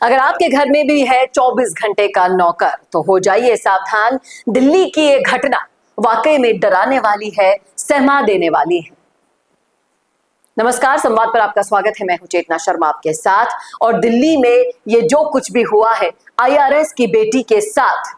अगर आपके घर में भी है 24 घंटे का नौकर तो हो जाइए सावधान। दिल्ली की ये घटना वाकई में डराने वाली है, सहमा देने वाली है। नमस्कार, संवाद पर आपका स्वागत है। मैं हूं चेतना शर्मा आपके साथ। और दिल्ली में ये जो कुछ भी हुआ है आईआरएस की बेटी के साथ,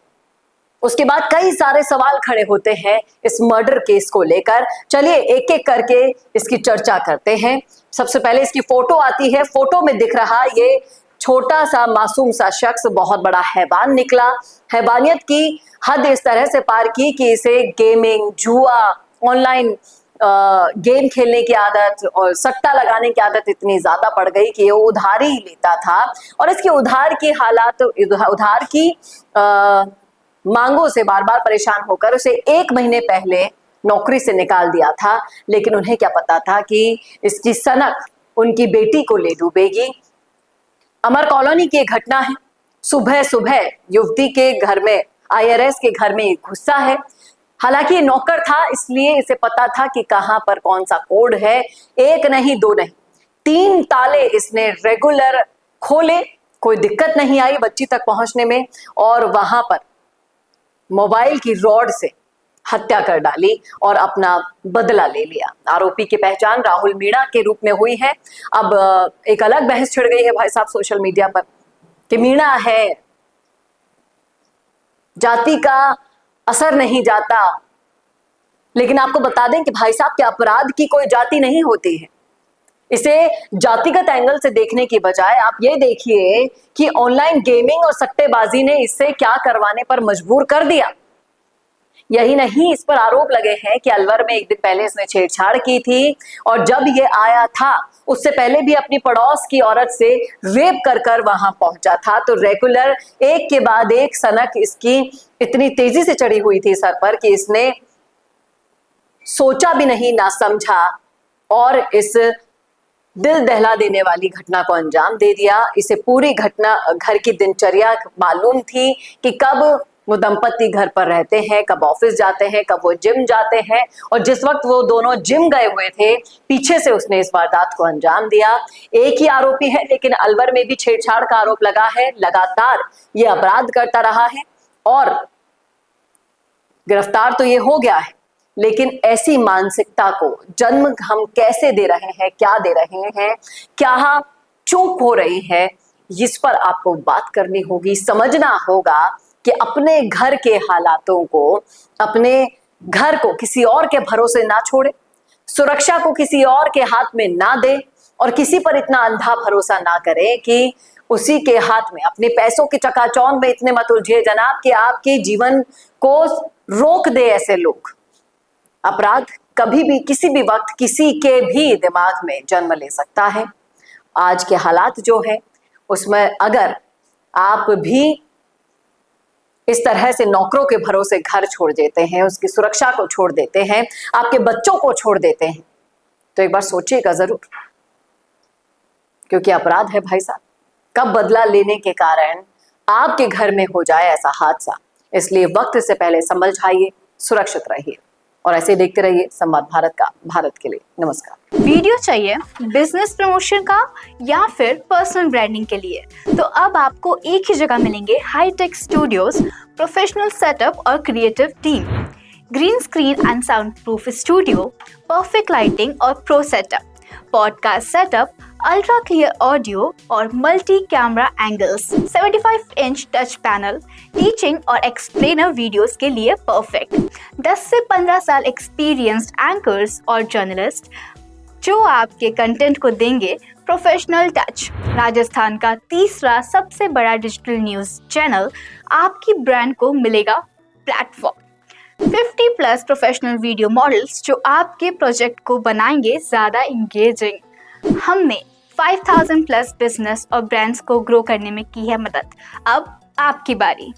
उसके बाद कई सारे सवाल खड़े होते हैं इस मर्डर केस को लेकर। चलिए एक एक करके इसकी चर्चा करते हैं। सबसे पहले इसकी फोटो आती है। फोटो में दिख रहा ये छोटा सा मासूम सा शख्स बहुत बड़ा हैवान निकला। हैवानियत की हद इस तरह से पार की कि इसे गेमिंग, जुआ, ऑनलाइन गेम खेलने की आदत और सट्टा लगाने की आदत इतनी ज्यादा पड़ गई कि वो उधारी ही लेता था। और इसके उधार की हालात, उधार की मांगों से बार बार परेशान होकर उसे 1 महीने पहले नौकरी से निकाल दिया था। लेकिन उन्हें क्या पता था कि इसकी सनक उनकी बेटी को ले डूबेगी। अमर कॉलोनी की एक घटना है। सुबह सुबह युवती के घर में, आईआरएस के घर में घुसा है। हालांकि ये नौकर था, इसलिए इसे पता था कि कहां पर कौन सा कोड है। 1 नहीं 2 नहीं 3 ताले इसने रेगुलर खोले। कोई दिक्कत नहीं आई बच्ची तक पहुंचने में। और वहां पर मोबाइल की रॉड से हत्या कर डाली और अपना बदला ले लिया। आरोपी की पहचान राहुल मीणा के रूप में हुई है। अब एक अलग बहस छिड़ गई है भाई साहब सोशल मीडिया पर कि मीणा है, जाति का असर नहीं जाता। लेकिन आपको बता दें कि भाई साहब के अपराध की कोई जाति नहीं होती है। इसे जातिगत एंगल से देखने की बजाय आप ये देखिए कि ऑनलाइन गेमिंग और सट्टेबाजी ने इससे क्या करवाने पर मजबूर कर दिया। यही नहीं, इस पर आरोप लगे हैं कि अलवर में 1 दिन पहले इसने छेड़छाड़ की थी और जब ये आया था उससे पहले भी अपनी पड़ोस की औरत से रेप कर वहां पहुंचा था। तो रेगुलर एक के बाद एक सनक इसकी इतनी तेजी से चढ़ी हुई थी सर पर कि इसने सोचा भी नहीं, ना समझा और इस दिल दहला देने वाली घटना को अंजाम दे दिया। इसे पूरी घटना, घर की दिनचर्या मालूम थी कि कब वो दंपति घर पर रहते हैं, कब ऑफिस जाते हैं, कब वो जिम जाते हैं। और जिस वक्त वो दोनों जिम गए हुए थे, पीछे से उसने इस वारदात को अंजाम दिया। एक ही आरोपी है, लेकिन अलवर में भी छेड़छाड़ का आरोप लगा है। लगातार ये अपराध करता रहा है और गिरफ्तार तो ये हो गया है। लेकिन ऐसी मानसिकता को जन्म हम कैसे दे रहे हैं, क्या दे रहे हैं, क्या चूक हो रही है, इस पर आपको बात करनी होगी। समझना होगा कि अपने घर के हालातों को, अपने घर को किसी और के भरोसे ना छोड़े, सुरक्षा को किसी और के हाथ में ना दे और किसी पर इतना अंधा भरोसा ना करें कि उसी के हाथ में अपने पैसों की चकाचौंध में इतने मत उलझे जनाब कि आपके जीवन को रोक दे ऐसे लोग। अपराध कभी भी किसी भी वक्त किसी के भी दिमाग में जन्म ले सकता है। आज के हालात जो है उसमें अगर आप भी इस तरह से नौकरों के भरोसे घर छोड़ देते हैं, उसकी सुरक्षा को छोड़ देते हैं, आपके बच्चों को छोड़ देते हैं, तो एक बार सोचिएगा जरूर। क्योंकि अपराध है भाई साहब, कब बदला लेने के कारण आपके घर में हो जाए ऐसा हादसा। इसलिए वक्त से पहले समझ जाइए, सुरक्षित रहिए और ऐसे देखते रहिए संवाद भारत का, भारत के लिए। नमस्कार। वीडियो चाहिए बिजनेस प्रमोशन का या फिर पर्सनल ब्रांडिंग के लिए, तो अब आपको एक ही जगह मिलेंगे हाईटेक स्टूडियोज, प्रोफेशनल सेटअप और creative team, green screen and sound proof studio, perfect lighting और pro setup, podcast setup, ultra clear audio और multi camera angles, 75 inch touch panel, teaching और एक्सप्लेनर वीडियोस के लिए परफेक्ट, 10 से 15 साल experienced anchors और journalist जो आपके कंटेंट को देंगे प्रोफेशनल टच। राजस्थान का तीसरा सबसे बड़ा डिजिटल न्यूज़ चैनल आपकी ब्रांड को मिलेगा प्लेटफॉर्म। 50+ प्रोफेशनल वीडियो मॉडल्स जो आपके प्रोजेक्ट को बनाएंगे ज़्यादा इंगेजिंग। हमने 5000+ बिजनेस और ब्रांड्स को ग्रो करने में की है मदद। अब आपकी बारी।